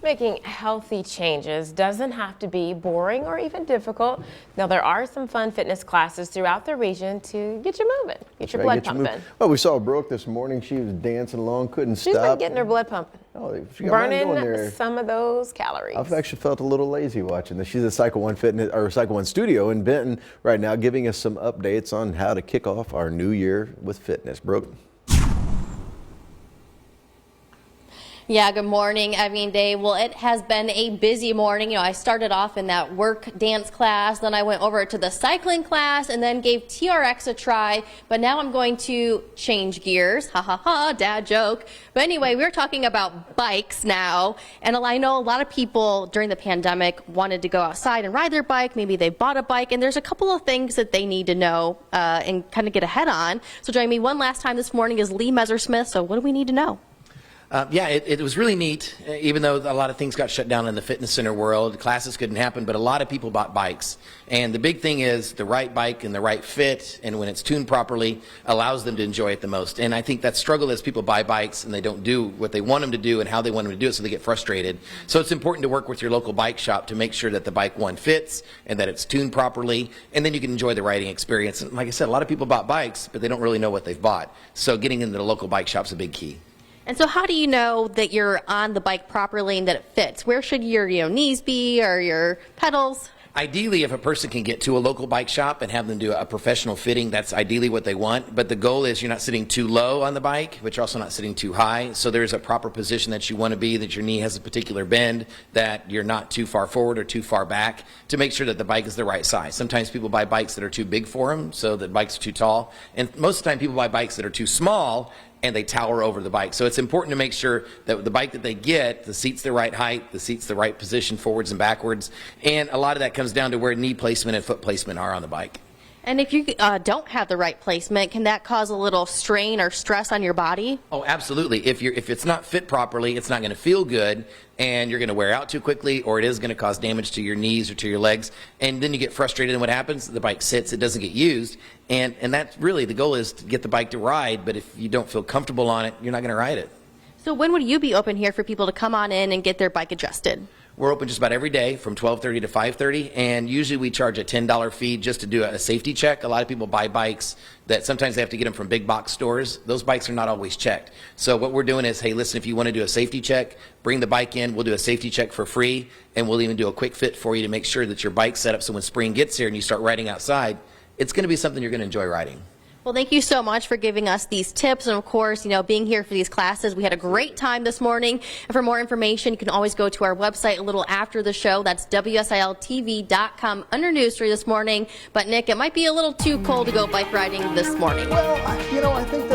Making healthy changes doesn't have to be boring or even difficult. Now, there are some fun fitness classes throughout the region to get you moving, get your blood pumping. Well, we saw Brooke this morning. She was dancing along, couldn't stop. She's been getting her blood pumping. Oh, she got mine going there. Burning some of those calories. I've actually felt a little lazy watching this. She's at Cycle One Fitness or Cycle One Studio in Benton right now, giving us some updates on how to kick off our new year with fitness. Brooke. Yeah, good morning, Evie Dave. Well, it has been a busy morning. I started off in that work dance class, then I went over to the cycling class and then gave TRX a try. But now I'm going to change gears. Ha ha ha, dad joke. But anyway, we're talking about bikes now. And I know a lot of people during the pandemic wanted to go outside and ride their bike. Maybe they bought a bike, and there's a couple of things that they need to know and kind of get ahead on. So joining me one last time this morning is Lee Messersmith. So what do we need to know? Yeah, it was really neat, even though a lot of things got shut down in the fitness center world. Classes couldn't happen, but a lot of people bought bikes. And the big thing is the right bike and the right fit, and when it's tuned properly, allows them to enjoy it the most. And I think that struggle is people buy bikes and they don't do what they want them to do and how they want them to do it, so they get frustrated. So it's important to work with your local bike shop to make sure that the bike, one, fits and that it's tuned properly, and then you can enjoy the riding experience. And like I said, a lot of people bought bikes, but they don't really know what they've bought. So getting into the local bike shop is a big key. And so how do you know that you're on the bike properly and that it fits? Where should your knees be or your pedals? Ideally, if a person can get to a local bike shop and have them do a professional fitting, that's ideally what they want. But the goal is you're not sitting too low on the bike, but you're also not sitting too high. So there's a proper position that you want to be, that your knee has a particular bend, that you're not too far forward or too far back, to make sure that the bike is the right size. Sometimes people buy bikes that are too big for them, so the bikes are too tall. And most of the time people buy bikes that are too small, and they tower over the bike. So it's important to make sure that the bike that they get, the seat's the right height, the seat's the right position forwards and backwards, and a lot of that comes down to where knee placement and foot placement are on the bike. And if you don't have the right placement, can that cause a little strain or stress on your body? Oh, absolutely. If it's not fit properly, it's not going to feel good, and you're going to wear out too quickly, or it is going to cause damage to your knees or to your legs. And then you get frustrated, and what happens? The bike sits, it doesn't get used, and that's really the goal, is to get the bike to ride. But if you don't feel comfortable on it, you're not going to ride it. So when would you be open here for people to come on in and get their bike adjusted? We're open just about every day from 12:30 to 5:30, and usually we charge a $10 fee just to do a safety check. A lot of people buy bikes that sometimes they have to get them from big box stores. Those bikes are not always checked. So what we're doing is, hey, listen, if you want to do a safety check, bring the bike in. We'll do a safety check for free, and we'll even do a quick fit for you to make sure that your bike's set up so when spring gets here and you start riding outside, it's going to be something you're going to enjoy riding. Well, thank you so much for giving us these tips, and of course, being here for these classes. We had a great time this morning. And for more information, you can always go to our website a little after the show. That's WSILTV.com under News Story this morning. But Nick, it might be a little too cold to go bike riding this morning. Well, I think